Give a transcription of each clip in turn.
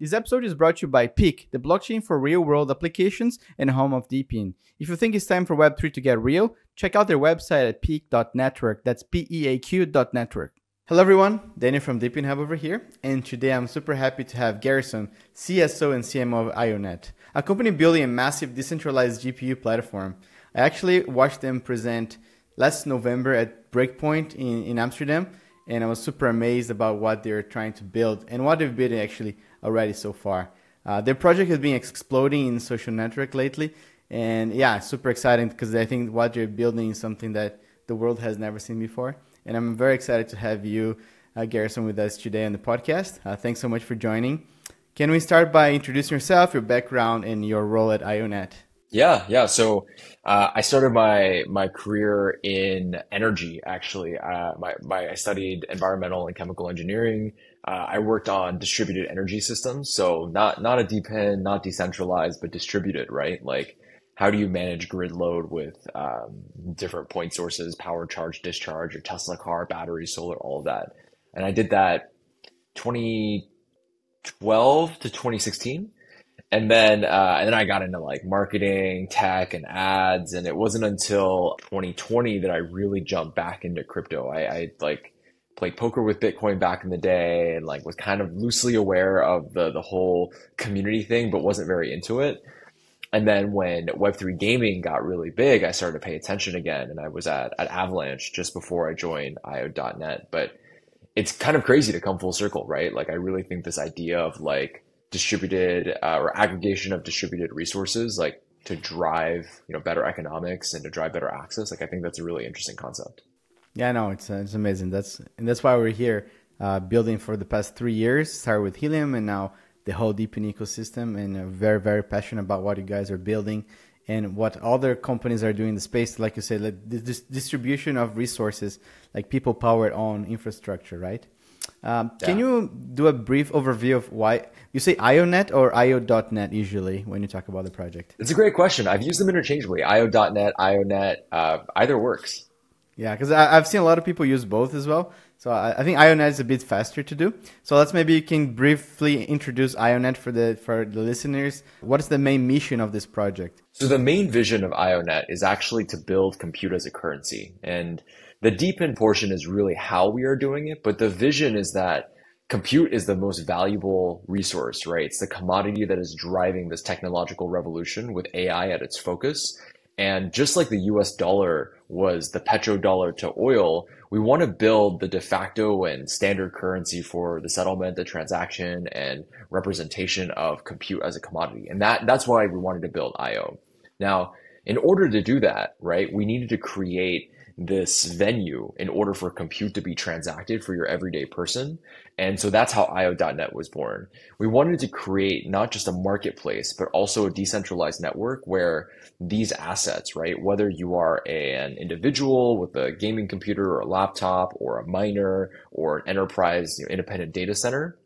This episode is brought to you by Peak, the blockchain for real-world applications and home of DePIN. If you think it's time for Web3 to get real, check out their website at peak.network. That's peaq.network. Hello everyone, Daniel from depinhub over here, and today I'm super happy to have Garrison, CSO and CMO of IONET, a company building a massive decentralized GPU platform. I actually watched them present last November at Breakpoint in Amsterdam, and I was super amazed about what they're trying to build and what they've built actually already so far. Their project has been exploding in social network lately, and yeah, super exciting because I think what they're building is something that the world has never seen before. And I'm very excited to have you, Garrison, with us today on the podcast. Thanks so much for joining. Can we start by introducing yourself, your background, and your role at IONET? Yeah. So I started my career in energy, actually. I studied environmental and chemical engineering. I worked on distributed energy systems. So not a DePIN, not decentralized, but distributed, right? Like, how do you manage grid load with different point sources, power, charge, discharge, your Tesla car, battery, solar, all of that. And I did that 2012 to 2016. And then I got into like marketing, tech, and ads. And it wasn't until 2020 that I really jumped back into crypto. I like played poker with Bitcoin back in the day and like was kind of loosely aware of the whole community thing, but wasn't very into it. And then when Web3 gaming got really big, I started to pay attention again. And I was at Avalanche just before I joined IO.net. But it's kind of crazy to come full circle, right? Like, I really think this idea of like distributed or aggregation of distributed resources, like to drive, better economics and to drive better access. Like, I think that's a really interesting concept. Yeah, no, it's amazing. That's why we're here building for the past 3 years. Started with Helium and now the whole DePIN ecosystem, and very, very passionate about what you guys are building and what other companies are doing in the space. Like you said, like this distribution of resources, like people powered on infrastructure, right? Can you do a brief overview of why you say IONET or IO.net usually when you talk about the project? It's a great question. I've used them interchangeably. IO.net, IONET, either works. Yeah, because I've seen a lot of people use both as well. So I think IONET is a bit faster to do. So maybe you can briefly introduce IONET for the listeners. What is the main mission of this project? So the main vision of IONET is actually to build compute as a currency. And the DePIN portion is really how we are doing it. But the vision is that compute is the most valuable resource, right? It's the commodity that is driving this technological revolution with AI at its focus. And just like the US dollar was the petrodollar to oil, we want to build the de facto and standard currency for the settlement, the transaction, and representation of compute as a commodity. And that's why we wanted to build IO. Now, in order to do that, right, we needed to create this venue in order for compute to be transacted for your everyday person. And so that's how IO.net was born. We wanted to create not just a marketplace, but also a decentralized network where these assets, right, whether you are an individual with a gaming computer or a laptop or a miner or an enterprise independent data center,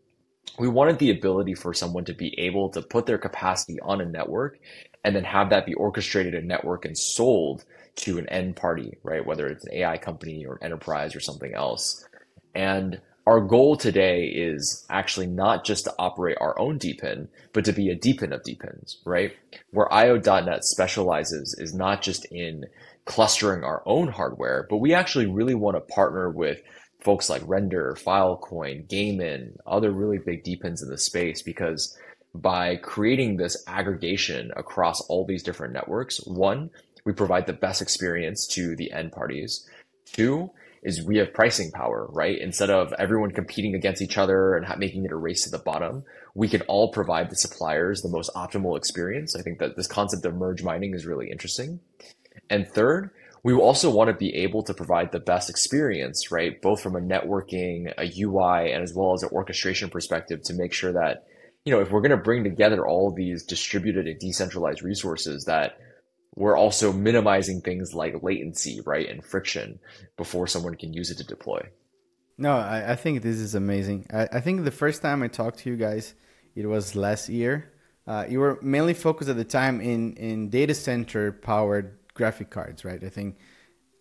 we wanted the ability for someone to be able to put their capacity on a network and then have that be orchestrated in network and sold to an end party, right? Whether it's an AI company or an enterprise or something else. And our goal today is actually not just to operate our own DePIN, but to be a DePIN of DePINs, right? Where IO.net specializes is not just in clustering our own hardware, but we actually really want to partner with folks like Render, Filecoin, Gaiman, other really big DePINs in the space, because by creating this aggregation across all these different networks, one, we provide the best experience to the end parties. Two is we have pricing power, right? Instead of everyone competing against each other and making it a race to the bottom, we can all provide the suppliers the most optimal experience. I think that this concept of merge mining is really interesting. And third, we also want to be able to provide the best experience, right? Both from a networking, a UI, and as well as an orchestration perspective to make sure that, if we're going to bring together all of these distributed and decentralized resources, that we're also minimizing things like latency, right, and friction before someone can use it to deploy. No, I think this is amazing. I think the first time I talked to you guys, it was last year. You were mainly focused at the time in data center powered graphic cards, right? I think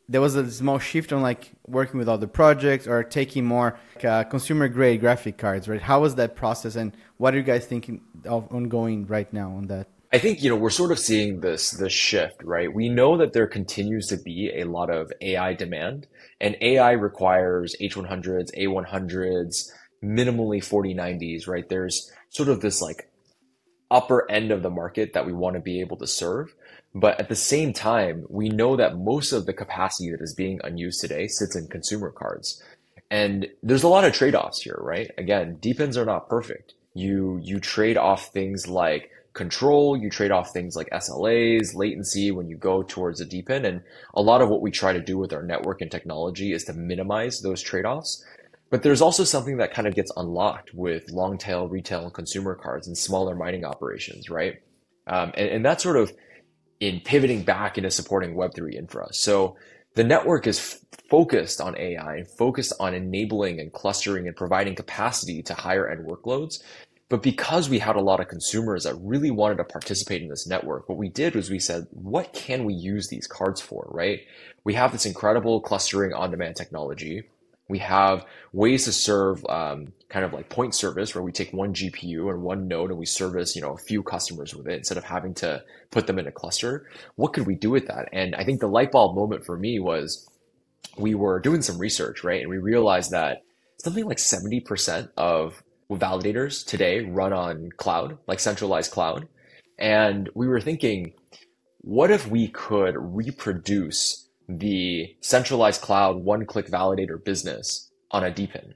there was a small shift on like working with other projects or taking more consumer grade graphic cards, right? How was that process, and what are you guys thinking of ongoing right now on that? I think, we're sort of seeing this shift, right? We know that there continues to be a lot of AI demand, and AI requires H100s, A100s, minimally 4090s, right? There's sort of this like upper end of the market that we want to be able to serve. But at the same time, we know that most of the capacity that is being unused today sits in consumer cards. And there's a lot of trade-offs here, right? Again, DePINs are not perfect. You trade off things like control, you trade off things like SLAs, latency when you go towards a DePIN. And a lot of what we try to do with our network and technology is to minimize those trade-offs. But there's also something that kind of gets unlocked with long tail retail and consumer cards and smaller mining operations, right? And that's sort of in pivoting back into supporting Web3 infra. So the network is focused on AI and focused on enabling and clustering and providing capacity to higher end workloads. But because we had a lot of consumers that really wanted to participate in this network, what we did was we said, what can we use these cards for, right? We have this incredible clustering on-demand technology. We have ways to serve kind of like point service where we take one GPU and one node and we service, a few customers with it instead of having to put them in a cluster. What could we do with that? And I think the light bulb moment for me was we were doing some research, right? And we realized that something like 70% of validators today run on cloud, like centralized cloud. And we were thinking, what if we could reproduce the centralized cloud one-click validator business on a DePIN,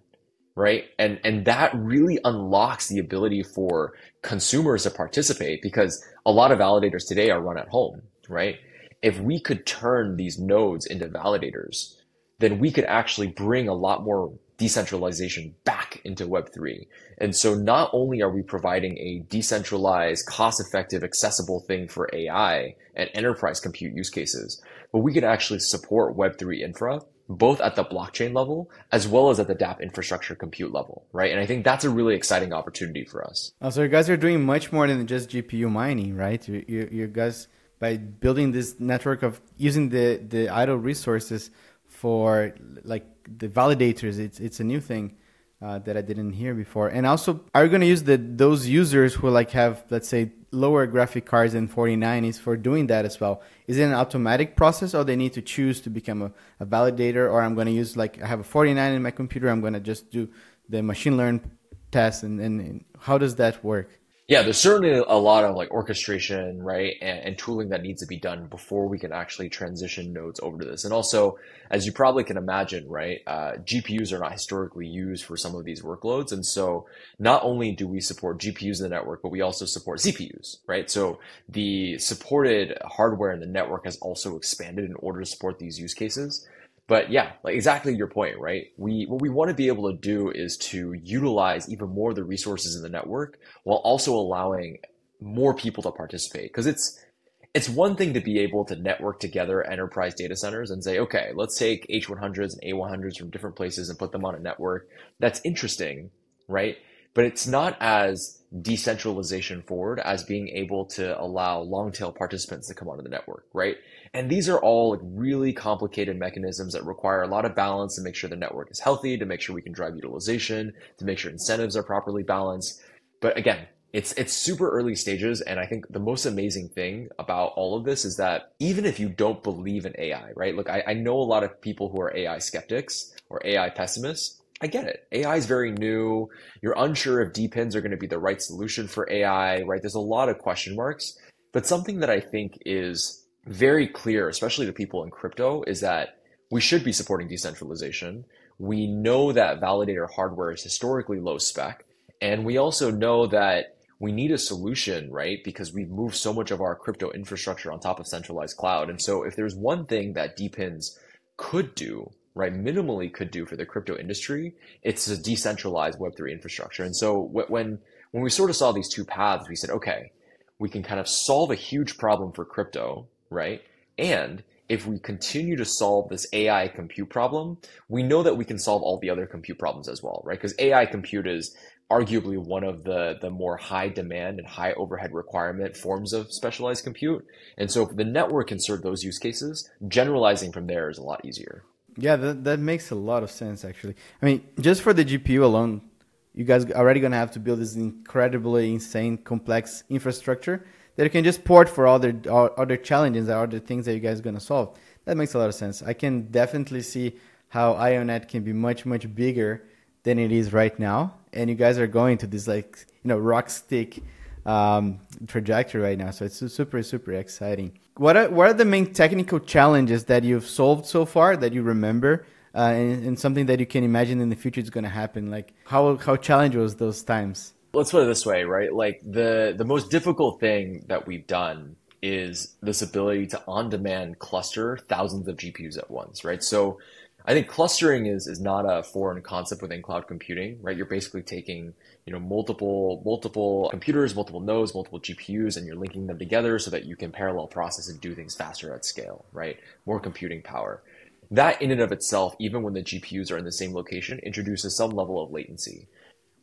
right? And that really unlocks the ability for consumers to participate because a lot of validators today are run at home, right? If we could turn these nodes into validators, then we could actually bring a lot more decentralization back into Web3. And so not only are we providing a decentralized, cost-effective, accessible thing for AI and enterprise compute use cases, but we could actually support Web3 infra, both at the blockchain level, as well as at the dApp infrastructure compute level, right? And I think that's a really exciting opportunity for us. So you guys are doing much more than just GPU mining, right? You guys, by building this network of using the idle resources for like the validators, it's a new thing that I didn't hear before. And also, are you going to use those users who like have, let's say, lower graphic cards than 4090s for doing that as well? Is it an automatic process, or they need to choose to become a validator? Or I'm going to use, like, I have a 4090 in my computer, I'm going to just do the machine learn test, and how does that work? Yeah, there's certainly a lot of like orchestration, right, and tooling that needs to be done before we can actually transition nodes over to this. And also, as you probably can imagine, right, GPUs are not historically used for some of these workloads. And so not only do we support GPUs in the network, but we also support CPUs, right? So the supported hardware in the network has also expanded in order to support these use cases. But yeah, like exactly your point, right? What we want to be able to do is to utilize even more of the resources in the network while also allowing more people to participate. Because it's one thing to be able to network together enterprise data centers and say, okay, let's take H100s and A100s from different places and put them on a network. That's interesting, right? But it's not as decentralization forward as being able to allow long tail participants to come onto the network, right? And these are all like really complicated mechanisms that require a lot of balance to make sure the network is healthy, to make sure we can drive utilization, to make sure incentives are properly balanced. But again, it's super early stages. And I think the most amazing thing about all of this is that even if you don't believe in AI, right? Look, I know a lot of people who are AI skeptics or AI pessimists. I get it. AI is very new. You're unsure if DePINs are going to be the right solution for AI, right? There's a lot of question marks. But something that I think is very clear, especially to people in crypto, is that we should be supporting decentralization. We know that validator hardware is historically low spec. And we also know that we need a solution, right? Because we've moved so much of our crypto infrastructure on top of centralized cloud. And so if there's one thing that DePINs could do, right, minimally could do for the crypto industry, it's to decentralize Web3 infrastructure. And so when we sort of saw these two paths, we said, okay, we can kind of solve a huge problem for crypto, right? And if we continue to solve this AI compute problem, we know that we can solve all the other compute problems as well, right? Because AI compute is arguably one of the more high demand and high overhead requirement forms of specialized compute. And so if the network can serve those use cases, generalizing from there is a lot easier. Yeah, that makes a lot of sense, actually. I mean, just for the GPU alone, you guys are already going to have to build this incredibly insane, complex infrastructure that you can just port for other challenges, or other things that you guys are going to solve. That makes a lot of sense. I can definitely see how IONET can be much, much bigger than it is right now. And you guys are going to this, like, rock stick trajectory right now. So it's super, super exciting. What are the main technical challenges that you've solved so far that you remember, and something that you can imagine in the future is going to happen? Like how challenging was those times? Let's put it this way, right? Like the most difficult thing that we've done is this ability to on-demand cluster thousands of GPUs at once, right? So I think clustering is not a foreign concept within cloud computing, right? You're basically taking, multiple computers, multiple nodes, multiple GPUs, and you're linking them together so that you can parallel process and do things faster at scale, right? More computing power. That in and of itself, even when the GPUs are in the same location, introduces some level of latency.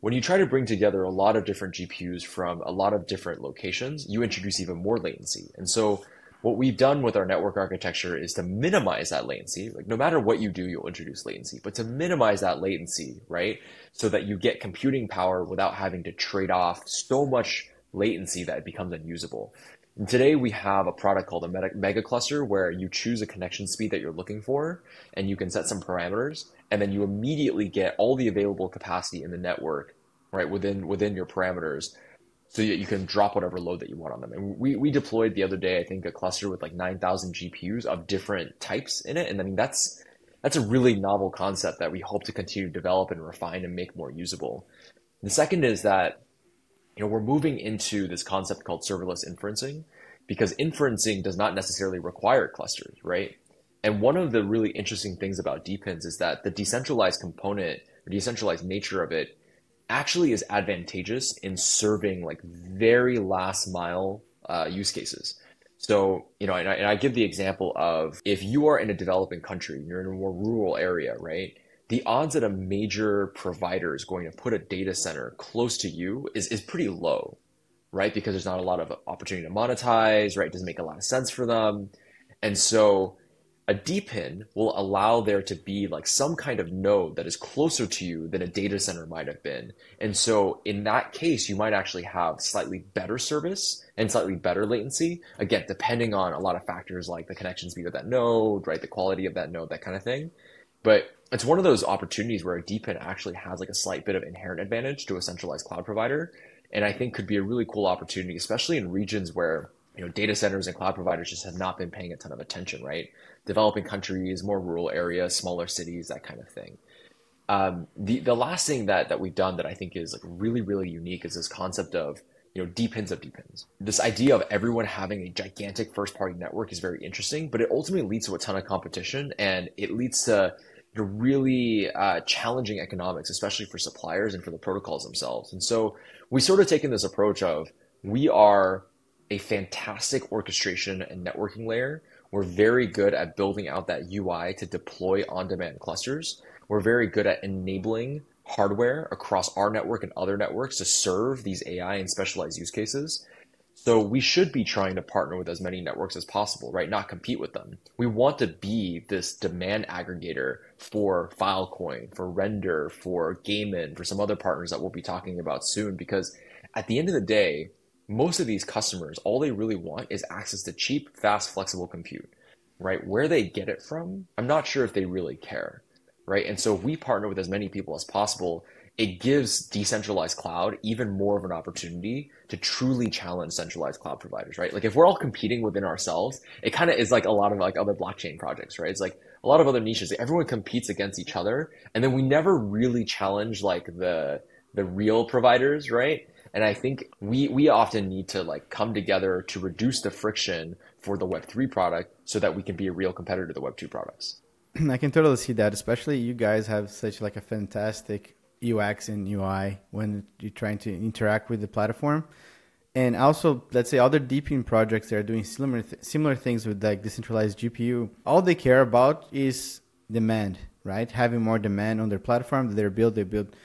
When you try to bring together a lot of different GPUs from a lot of different locations, you introduce even more latency. And so what we've done with our network architecture is to minimize that latency. Like no matter what you do, you'll introduce latency, but to minimize that latency, right? So that you get computing power without having to trade off so much latency that it becomes unusable. And today we have a product called a mega cluster where you choose a connection speed that you're looking for and you can set some parameters and then you immediately get all the available capacity in the network, right, within your parameters, so that you can drop whatever load that you want on them. And we deployed the other day, I think, a cluster with like 9,000 GPUs of different types in it. And I mean, that's a really novel concept that we hope to continue to develop and refine and make more usable. The second is that, we're moving into this concept called serverless inferencing, because inferencing does not necessarily require clusters, right? And one of the really interesting things about DePINs is that the decentralized component or decentralized nature of it actually is advantageous in serving like very last mile use cases. So, and I give the example of if you are in a developing country, you're in a more rural area, right? The odds that a major provider is going to put a data center close to you is pretty low, right? Because there's not a lot of opportunity to monetize, right? It doesn't make a lot of sense for them. And so a DePIN will allow there to be like some kind of node that is closer to you than a data center might have been. And so in that case, you might actually have slightly better service and slightly better latency, again, depending on a lot of factors like the connection speed of that node, right? The quality of that node, that kind of thing. But it's one of those opportunities where a DePIN actually has like a slight bit of inherent advantage to a centralized cloud provider. And I think could be a really cool opportunity, especially in regions where data centers and cloud providers just have not been paying a ton of attention, right? Developing countries, more rural areas, smaller cities, that kind of thing. The last thing that we've done that I think is like really, really unique is this concept of DePINs of DePINs. This idea of everyone having a gigantic first-party network is very interesting, but it ultimately leads to a ton of competition, and it leads to really challenging economics, especially for suppliers and for the protocols themselves. And so we sort of taken this approach of we are a fantastic orchestration and networking layer. We're very good at building out that UI to deploy on-demand clusters. We're very good at enabling hardware across our network and other networks to serve these AI and specialized use cases. So we should be trying to partner with as many networks as possible, right? Not compete with them. We want to be this demand aggregator for Filecoin, for Render, for Gaiman, for some other partners that we'll be talking about soon, because at the end of the day, most of these customers, all they really want is access to cheap, fast, flexible compute, right? Where they get it from, I'm not sure if they really care, right? And so if we partner with as many people as possible, it gives decentralized cloud even more of an opportunity to truly challenge centralized cloud providers, right? Like if we're all competing within ourselves, it kind of is like a lot of like other blockchain projects, right? It's like a lot of other niches. Everyone competes against each other, and then we never really challenge like the real providers, right? And I think we often need to like come together to reduce the friction for the Web3 product so that we can be a real competitor to the Web2 products. I can totally see that, especially you guys have such like a fantastic UX and UI when you're trying to interact with the platform. And also, let's say other DePIN projects that are doing similar things with like decentralized GPU. All they care about is demand, right? Having more demand on their platform that they build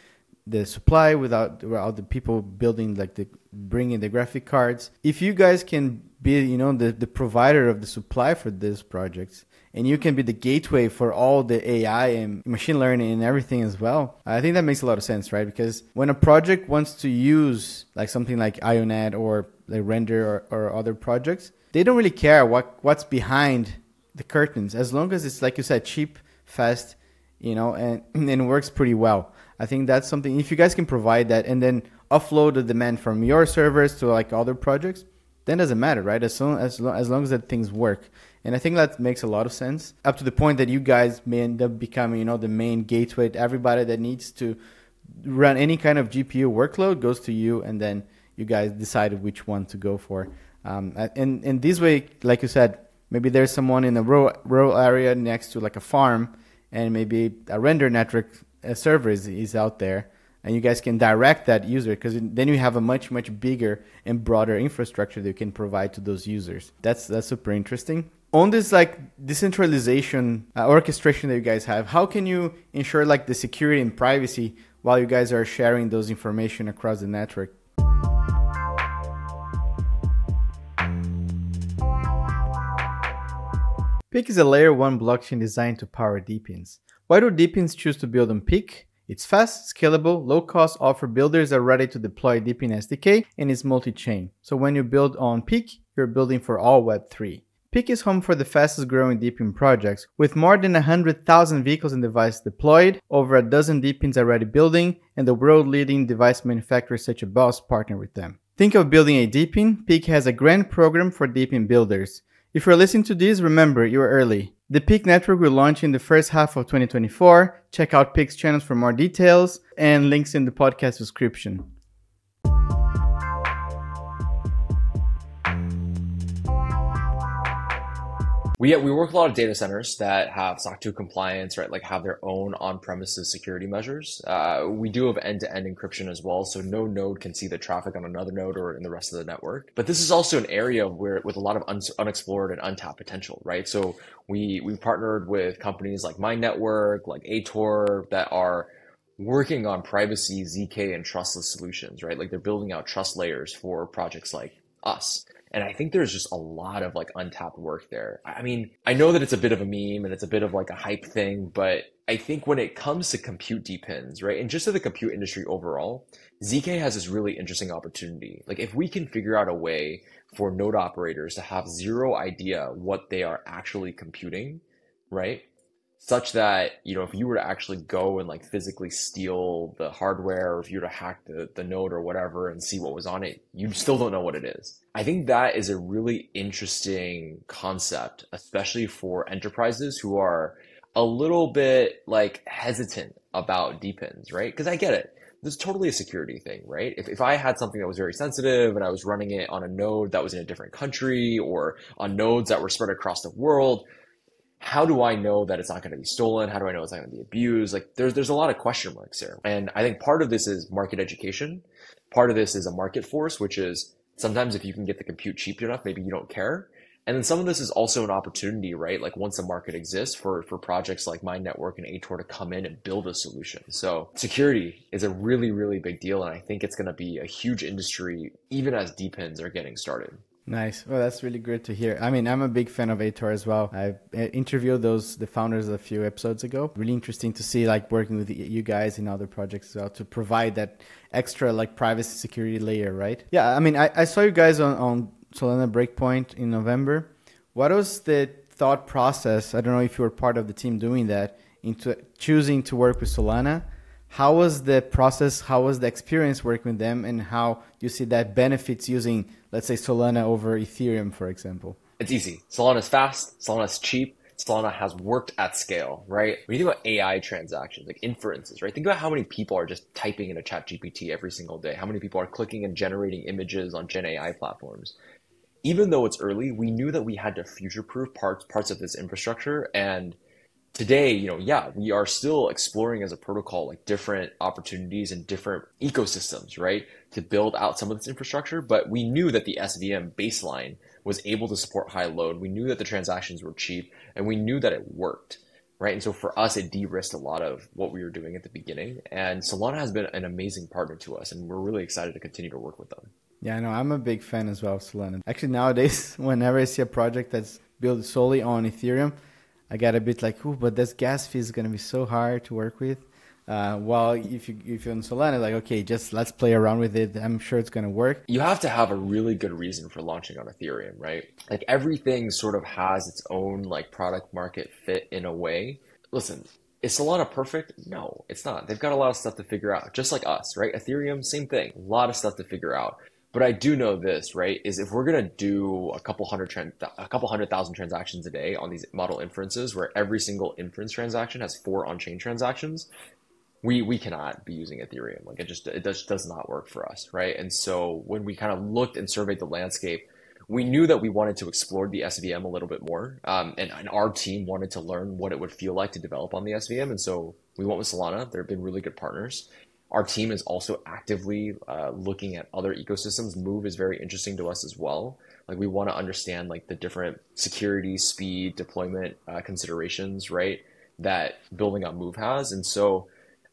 the supply, without the people building, like bringing the graphic cards. If you guys can be, you know, the provider of the supply for these projects, and you can be the gateway for all the AI and machine learning and everything as well, I think that makes a lot of sense, right? Because when a project wants to use like something like IONET or like Render or other projects, they don't really care what's behind the curtains, as long as it's, like you said, cheap, fast, you know, and works pretty well. I think that's something, if you guys can provide that and then offload the demand from your servers to like other projects, then it doesn't matter, right? As long as that things work. And I think that makes a lot of sense, up to the point that you guys may end up becoming, you know, the main gateway to everybody that needs to run any kind of GPU workload goes to you, and then you guys decide which one to go for. And this way, like you said, maybe there's someone in a rural area next to like a farm, and maybe a render network server is out there, and you guys can direct that user, because then you have a much bigger and broader infrastructure that you can provide to those users. That's super interesting. On this like decentralization orchestration that you guys have, how can you ensure like the security and privacy while you guys are sharing those information across the network? PIC is a layer 1 blockchain designed to power DePINs. Why do DePINs choose to build on PIC? It's fast, scalable, low cost, offer builders are ready to deploy DePIN SDK, and is multi-chain. So when you build on PIC, you're building for all Web3. PIC is home for the fastest growing DePIN projects, with more than 100,000 vehicles and devices deployed, over a dozen DePINs already building, and the world-leading device manufacturers such as Boss partner with them. Think of building a DePIN? PIC has a grant program for DePIN builders. If you're listening to this, remember, you're early. The PIC network will launch in the first half of 2024. Check out PIC's channels for more details and links in the podcast description. We work with a lot of data centers that have SOC 2 compliance, right? Like have their own on-premises security measures. We do have end-to-end encryption as well, so no node can see the traffic on another node or in the rest of the network. But this is also an area where with a lot of unexplored and untapped potential, right? So we partnered with companies like My Network, like Ator, that are working on privacy, ZK, and trustless solutions, right? Like they're building out trust layers for projects like us. And I think there's just a lot of like untapped work there. I mean, I know that it's a bit of a meme and it's a bit of like a hype thing, but I think when it comes to compute DePINs, right, and just to the compute industry overall, ZK has this really interesting opportunity. Like if we can figure out a way for node operators to have zero idea what they are actually computing, right? Such that, you know, if you were to actually go and like physically steal the hardware, or if you were to hack the node or whatever and see what was on it, you still don't know what it is. I think that is a really interesting concept, especially for enterprises who are a little bit like hesitant about DePINs, right? Because I get it. This is totally a security thing, right? If I had something that was very sensitive and I was running it on a node that was in a different country or on nodes that were spread across the world, how do I know that it's not going to be stolen? How do I know it's not going to be abused? Like there's a lot of question marks there. And I think part of this is market education. Part of this is a market force, which is sometimes if you can get the compute cheap enough, maybe you don't care. And then some of this is also an opportunity, right? Like once a market exists for projects like My Network and Ator to come in and build a solution. So security is a really, really big deal. And I think it's going to be a huge industry, even as DePINs are getting started. Nice. Well, that's really great to hear. I mean, I'm a big fan of Ator as well. I interviewed the founders a few episodes ago. Really interesting to see like working with you guys in other projects as well to provide that extra like privacy security layer, right? Yeah, I mean, I saw you guys on Solana Breakpoint in November. What was the thought process? I don't know if you were part of the team doing that, into choosing to work with Solana. How was the process? How was the experience working with them? And how do you see that benefits using, let's say, Solana over Ethereum, for example? It's easy. Solana's fast. Solana's cheap. Solana has worked at scale, right? When you think about AI transactions, like inferences, right? Think about how many people are just typing in a chat GPT every single day. How many people are clicking and generating images on Gen AI platforms? Even though it's early, we knew that we had to future-proof parts of this infrastructure. And today, you know, yeah, we are still exploring as a protocol, like different opportunities and different ecosystems, right? To build out some of this infrastructure. But we knew that the SVM baseline was able to support high load. We knew that the transactions were cheap and we knew that it worked. right? And so for us, it de-risked a lot of what we were doing at the beginning. And Solana has been an amazing partner to us, and we're really excited to continue to work with them. Yeah, I know. I'm a big fan as well of Solana. Actually, nowadays, whenever I see a project that's built solely on Ethereum, I get a bit like, ooh, but this gas fee is going to be so hard to work with. While if you're on Solana, like, okay, just let's play around with it. I'm sure it's going to work. You have to have a really good reason for launching on Ethereum, right? Like everything sort of has its own like product market fit in a way. Listen, is Solana perfect? No, it's not. They've got a lot of stuff to figure out, just like us, right? Ethereum, same thing, a lot of stuff to figure out. But I do know this, right? Is if we're gonna do a couple hundred thousand transactions a day on these model inferences, where every single inference transaction has 4 on-chain transactions, we cannot be using Ethereum. Like it just does not work for us, right? And so when we kind of looked and surveyed the landscape, we knew that we wanted to explore the SVM a little bit more, and our team wanted to learn what it would feel like to develop on the SVM, and so we went with Solana. They've been really good partners. Our team is also actively looking at other ecosystems. Move is very interesting to us as well. Like we want to understand like the different security, speed, deployment considerations, right, that building on Move has. And so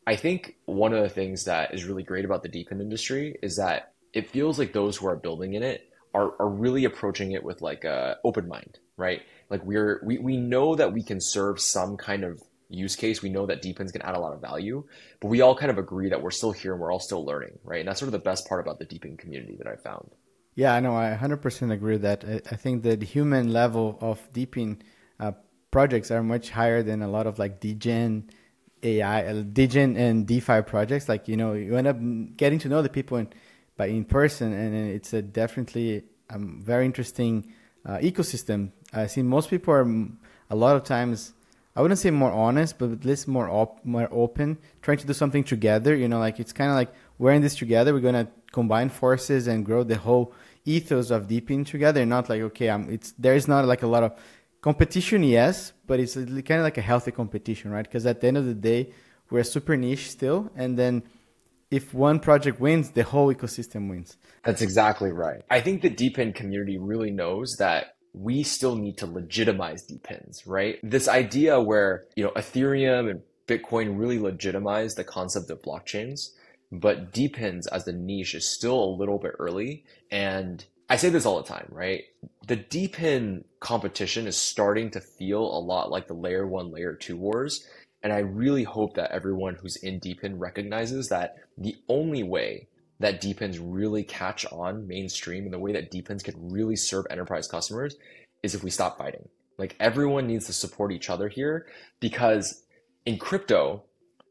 I think one of the things that is really great about the DePIN industry is that it feels like those who are building in it are really approaching it with like a open mind, right? Like we know that we can serve some kind of use case. We know that DePINs can add a lot of value, but we all kind of agree that we're still here and we're all still learning, right? And that's sort of the best part about the DePIN community that I found. Yeah, I know. I 100% agree with that. I think that the human level of DePIN projects are much higher than a lot of like degen and DeFi projects. Like, you know, you end up getting to know the people in person, and it's a definitely very interesting ecosystem. I see most people are a lot of times, I wouldn't say more honest, but at least more open, trying to do something together. You know, like it's kind of like we're in this together. We're gonna combine forces and grow the whole ethos of DePIN together. Not like, okay, there is not like a lot of competition, yes, but it's kind of like a healthy competition, right? Because at the end of the day, we're super niche still, and then if one project wins, the whole ecosystem wins. That's exactly right. I think the DePIN community really knows that we still need to legitimize DePINs, right? This idea where, you know, Ethereum and Bitcoin really legitimize the concept of blockchains, but DePINs as the niche is still a little bit early. And I say this all the time, right? The DePIN competition is starting to feel a lot like the layer 1, layer 2 wars. And I really hope that everyone who's in DePIN recognizes that the only way that DePINs really catch on mainstream and the way that DePINs can really serve enterprise customers is if we stop fighting. Like everyone needs to support each other here, because in crypto,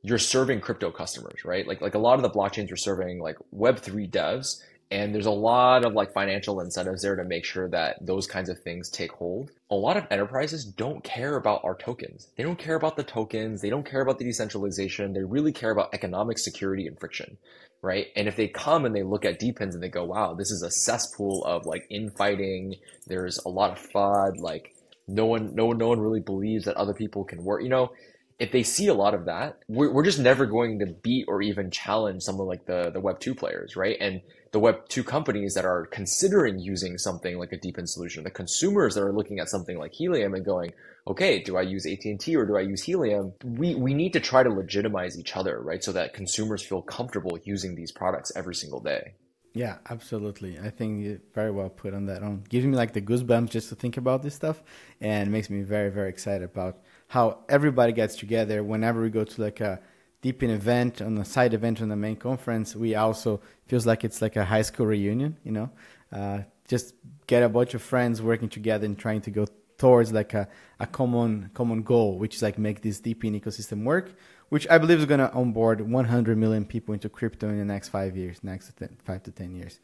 you're serving crypto customers, right? Like a lot of the blockchains are serving like Web3 devs, and there's a lot of like financial incentives there to make sure that those kinds of things take hold. A lot of enterprises don't care about our tokens. They don't care about the tokens. They don't care about the decentralization. They really care about economic security and friction, right? And if they come and they look at DePINs and they go, wow, this is a cesspool of like infighting. There's a lot of FUD. Like no one really believes that other people can work. You know, if they see a lot of that, we're just never going to beat or even challenge someone like the Web2 players, right? And the Web2 companies that are considering using something like a DePIN solution, the consumers that are looking at something like Helium and going, okay, do I use AT&T or do I use Helium? We need to try to legitimize each other, right? So that consumers feel comfortable using these products every single day. Yeah, absolutely. I think you very well put on that. Gives me like the goosebumps just to think about this stuff, and makes me very, very excited about how everybody gets together whenever we go to like a DePIN event, on a side event on the main conference. We also feels like it's like a high school reunion, you know, just get a bunch of friends working together and trying to go towards like a common goal, which is like make this DePIN ecosystem work, which I believe is going to onboard 100 million people into crypto in the next 5 years, 5 to 10 years.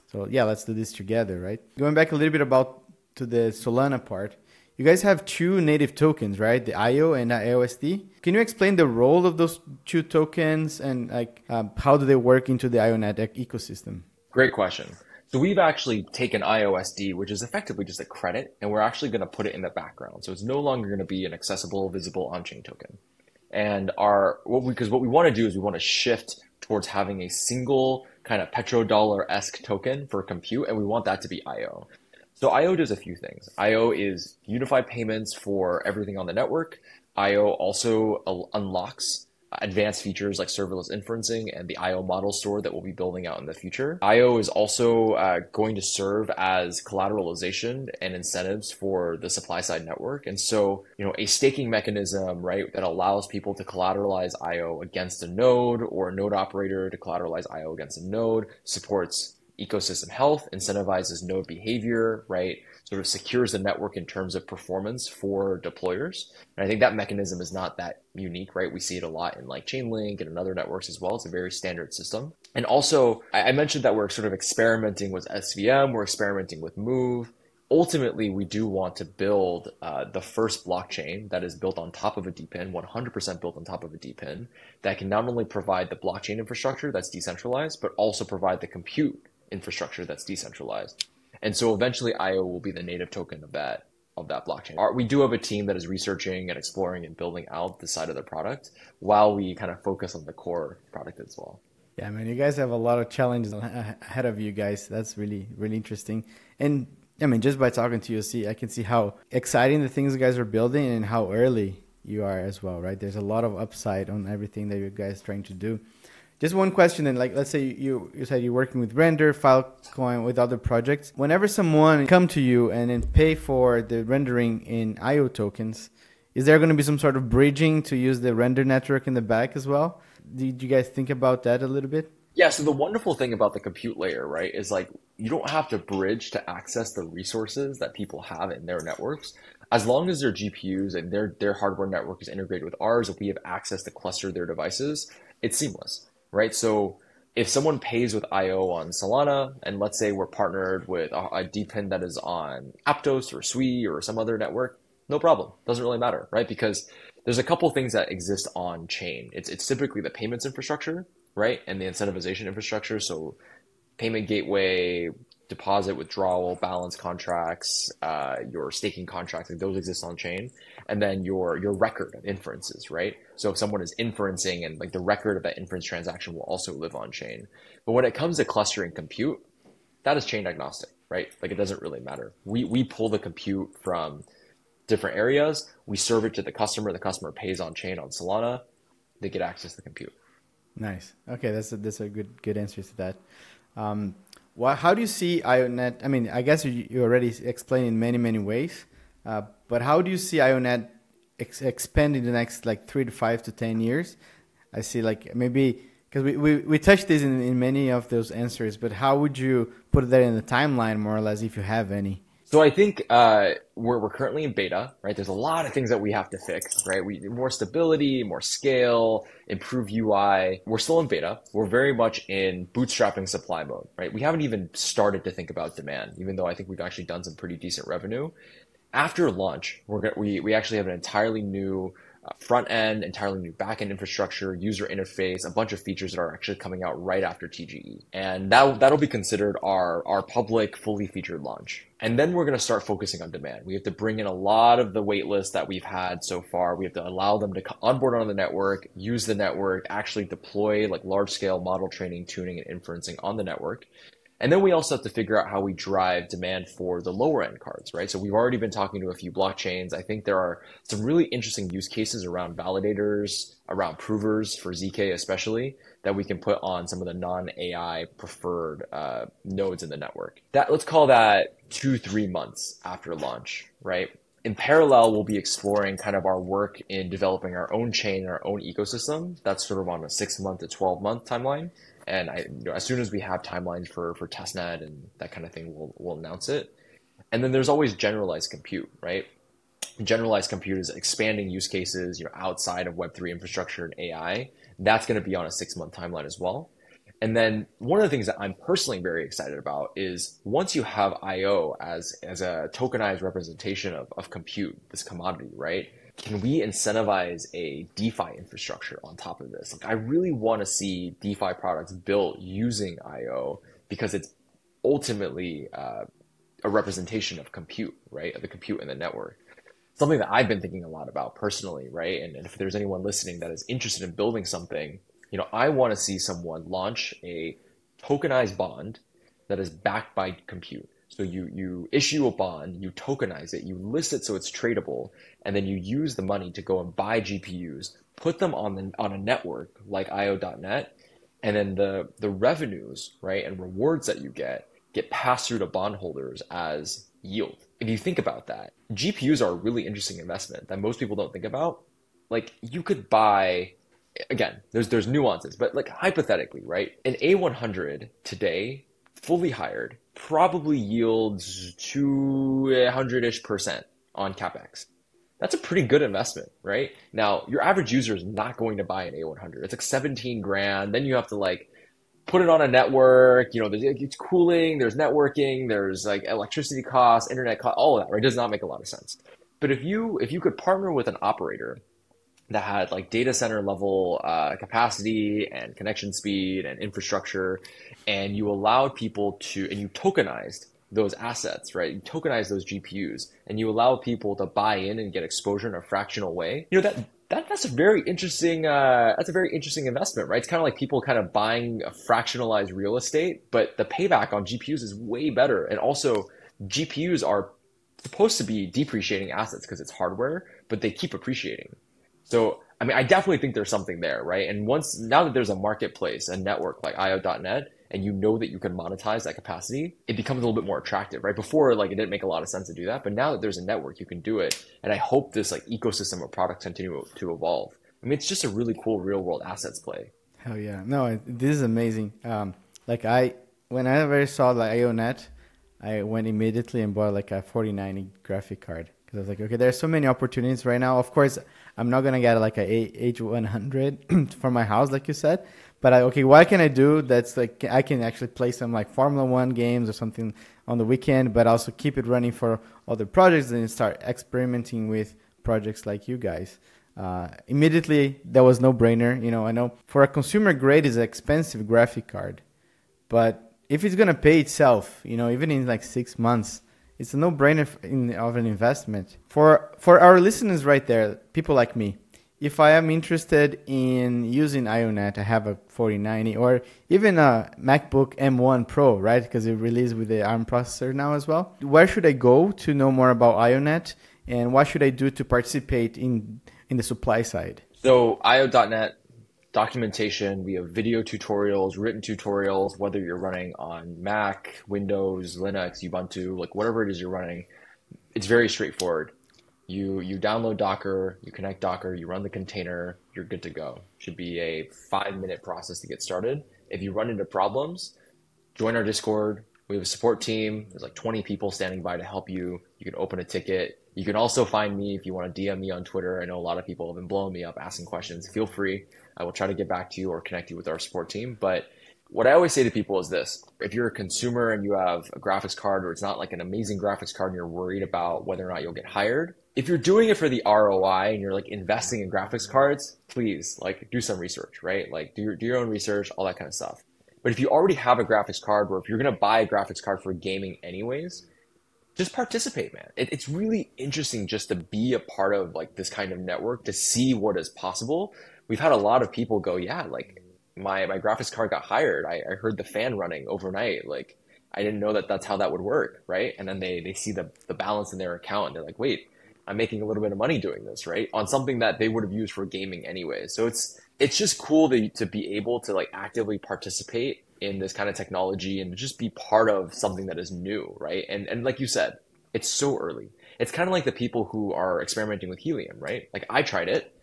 So yeah, let's do this together, right? Going back a little bit to the Solana part, you guys have 2 native tokens, right? The IO and the IOSD. Can you explain the role of those 2 tokens and like how do they work into the IONET ecosystem? Great question. So we've actually taken IOSD, which is effectively just a credit, and we're actually going to put it in the background. So it's no longer going to be an accessible, visible on-chain token. And because what we want to do is we want to shift towards having a single kind of petrodollar-esque token for compute, and we want that to be IO. So IO does a few things. IO is unified payments for everything on the network. IO also unlocks advanced features like serverless inferencing and the IO model store that we'll be building out in the future. IO is also going to serve as collateralization and incentives for the supply side network. And so, a staking mechanism, right, that allows people to collateralize IO against a node, or a node operator to collateralize IO against a node, supports ecosystem health, incentivizes node behavior, right? Sort of secures the network in terms of performance for deployers. And I think that mechanism is not that unique, right? We see it a lot in like Chainlink and in other networks as well. It's a very standard system. And also, I mentioned that we're sort of experimenting with SVM, we're experimenting with Move. Ultimately, we do want to build the first blockchain that is built on top of a DePIN, 100% built on top of a DePIN, that can not only provide the blockchain infrastructure that's decentralized, but also provide the compute infrastructure that's decentralized. And so eventually IO will be the native token of that blockchain. We do have a team that is researching and exploring and building out this side of the product while we kind of focus on the core product as well. Yeah, man, you guys have a lot of challenges ahead of you guys. That's really, really interesting. And I mean, just by talking to you, I can see how exciting the things you guys are building and how early you are as well, right? There's a lot of upside on everything that you guys are trying to do. Just one question, and like, let's say you said you're working with Render, Filecoin, with other projects. Whenever someone come to you and then pay for the rendering in IO tokens, is there going to be some sort of bridging to use the render network in the back as well? Did you guys think about that a little bit? Yeah, so the wonderful thing about the compute layer, right, is like you don't have to bridge to access the resources that people have in their networks. As long as their GPUs and their hardware network is integrated with ours, if we have access to cluster their devices, it's seamless. Right. So if someone pays with IO on Solana, and let's say we're partnered with a DePIN that is on Aptos or Sui or some other network, no problem. Doesn't really matter, right? Because there's a couple things that exist on chain. It's typically the payments infrastructure, right? And the incentivization infrastructure. So payment gateway, deposit, withdrawal, balance contracts, your staking contracts, like those exist on chain. And then your record of inferences, right? So if someone is inferencing, and like the record of that inference transaction will also live on chain. But when it comes to clustering compute, that is chain agnostic, right? Like it doesn't really matter. We pull the compute from different areas. We serve it to the customer. The customer pays on chain on Solana. They get access to the compute. Nice. Okay, that's a good answer to that. How do you see IONET? I mean, I guess you already explained in many ways, but how do you see IONET expand in the next like 3 to 5 to 10 years? I see like maybe, because we touched this in many of those answers, but how would you put that in the timeline more or less if you have any? So I think we're currently in beta, right? There's a lot of things that we have to fix, right? We need more stability, more scale, improve UI. We're still in beta. We're very much in bootstrapping supply mode, right? We haven't even started to think about demand, even though I think we've actually done some pretty decent revenue. After launch, we actually have an entirely new front end, entirely new back end infrastructure, user interface, a bunch of features that are actually coming out right after TGE. And that'll be considered our public, fully featured launch. And then we're going to start focusing on demand. We have to bring in a lot of the wait list that we've had so far. We have to allow them to onboard on the network, use the network, actually deploy like large scale model training, tuning, and inferencing on the network. And then we also have to figure out how we drive demand for the lower end cards, right? So we've already been talking to a few blockchains. I think there are some really interesting use cases around validators, around provers for ZK especially, that we can put on some of the non-AI preferred nodes in the network. Let's call that 2-3 months after launch, right? In parallel, we'll be exploring kind of our work in developing our own chain and our own ecosystem. That's sort of on a 6-month to 12-month timeline. And as soon as we have timelines for testnet and that kind of thing, we'll announce it. And then there's always generalized compute, right? Generalized compute is expanding use cases, outside of Web3 infrastructure and AI. That's going to be on a 6-month timeline as well. And then one of the things that I'm personally very excited about is once you have IO as a tokenized representation of compute, this commodity, right? Can we incentivize a DeFi infrastructure on top of this? Like, I really want to see DeFi products built using IO because it's ultimately a representation of compute, right? Of the compute in the network. Something that I've been thinking a lot about personally, right? And if there's anyone listening that is interested in building something, I want to see someone launch a tokenized bond that is backed by compute. So you issue a bond, you tokenize it, you list it so it's tradable, and then you use the money to go and buy GPUs, put them on a network like IO.net, and then the revenues, right, and rewards that you get passed through to bondholders as yield. If you think about that, GPUs are a really interesting investment that most people don't think about. Like you could buy, again, there's nuances, but like hypothetically, right? An A100 today, fully hired, probably yields 200-ish% on CapEx. That's a pretty good investment, right? Now, your average user is not going to buy an A100. It's like 17 grand. Then you have to like put it on a network, you know, it's cooling, there's networking, there's like electricity costs, internet costs, all of that, right? It does not make a lot of sense. But if you could partner with an operator that had like data center level capacity and connection speed and infrastructure, and you allowed people to, and you tokenized those assets, right? You tokenize those GPUs, and you allow people to buy in and get exposure in a fractional way. You know, that's a very interesting investment, right? It's kind of like people kind of buying a fractionalized real estate, but the payback on GPUs is way better. And also GPUs are supposed to be depreciating assets because it's hardware, but they keep appreciating. So, I mean, I definitely think there's something there, right? And now that there's a marketplace, a network like IO.net, and you know that you can monetize that capacity, it becomes a little bit more attractive, right? Before, like, it didn't make a lot of sense to do that, but now that there's a network, you can do it. And I hope this like ecosystem of products continue to evolve. I mean, it's just a really cool real world assets play. Hell yeah. No, this is amazing. Whenever I saw like IONET, I went immediately and bought like a 4090 graphic card. Because I was like, okay, there's so many opportunities right now. Of course, I'm not going to get like a H100 for my house, like you said. But okay, what can I do that's like, I can actually play some like Formula 1 games or something on the weekend, but also keep it running for other projects and start experimenting with projects like you guys. Immediately, that was no brainer. You know, I know for a consumer grade is an expensive graphic card, but if it's going to pay itself, you know, even in like 6 months, it's a no-brainer of an investment. For our listeners right there, people like me, if I am interested in using IONET, I have a 4090 or even a MacBook M1 Pro, right? Because it released with the ARM processor now as well. Where should I go to know more about IONET, and what should I do to participate in the supply side? So IO.net documentation, we have video tutorials, written tutorials, whether you're running on Mac, Windows, Linux, Ubuntu, like whatever it is you're running, it's very straightforward. You download Docker, you connect Docker, you run the container, you're good to go. Should be a 5-minute process to get started. If you run into problems, join our Discord. We have a support team. There's like 20 people standing by to help you. You can open a ticket. You can also find me if you want to DM me on Twitter. I know a lot of people have been blowing me up asking questions. Feel free. I will try to get back to you or connect you with our support team. But what I always say to people is this: if you're a consumer and you have a graphics card, or it's not like an amazing graphics card and you're worried about whether or not you'll get hired, if you're doing it for the ROI and you're like investing in graphics cards, please like do some research, right? Like do your own research, all that kind of stuff. But if you already have a graphics card, or if you're going to buy a graphics card for gaming anyways, just participate, man. It's really interesting just to be a part of like this kind of network, to see what is possible. We've had a lot of people go, yeah, like my graphics card got hired. I heard the fan running overnight. Like I didn't know that's how that would work, right? And then they see the balance in their account and they're like, wait, I'm making a little bit of money doing this, right? On something that they would have used for gaming anyway. So it's just cool to be able to like actively participate in this kind of technology and just be part of something that is new, right? And like you said, it's so early. It's kind of like the people who are experimenting with helium, right? Like I tried it,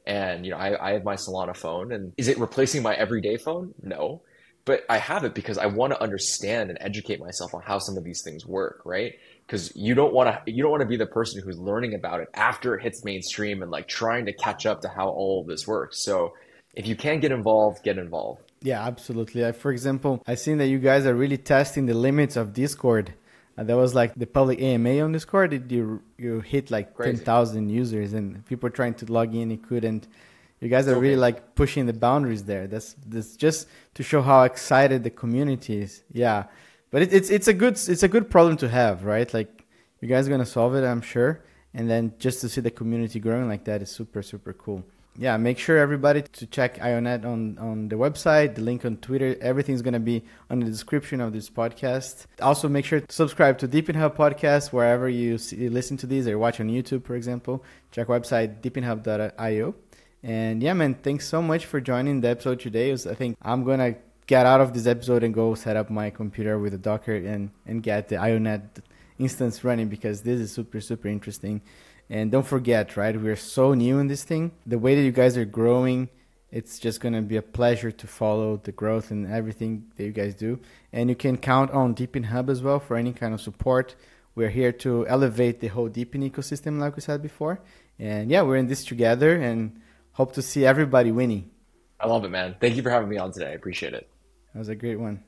and you know, I have my Solana phone, and is it replacing my everyday phone? No, but I have it because I want to understand and educate myself on how some of these things work, right? Because you don't want to be the person who's learning about it after it hits mainstream and like trying to catch up to how all of this works. So if you can get involved, get involved. Yeah, absolutely. For example, I've seen that you guys are really testing the limits of Discord. There was like the public AMA on Discord. You hit like 10,000 users and people trying to log in, you couldn't. You guys are really like pushing the boundaries there. That's just to show how excited the community is. Yeah, but it's a good problem to have, right? Like you guys are gonna solve it, I'm sure. And then just to see the community growing like that is super, super cool. Yeah, make sure everybody to check IONET on the website, the link on Twitter. Everything's going to be on the description of this podcast. Also, make sure to subscribe to depinhub podcast wherever you listen to these or watch on YouTube, for example. Check website depinhub.io. And yeah, man, thanks so much for joining the episode today. I think I'm going to get out of this episode and go set up my computer with a Docker and get the IONET instance running, because this is super, super interesting. And don't forget, right, we're so new in this thing. The way that you guys are growing, it's just going to be a pleasure to follow the growth and everything that you guys do. And you can count on depinhub as well for any kind of support. We're here to elevate the whole DePIN ecosystem, like we said before. And yeah, we're in this together and hope to see everybody winning. I love it, man. Thank you for having me on today. I appreciate it. That was a great one.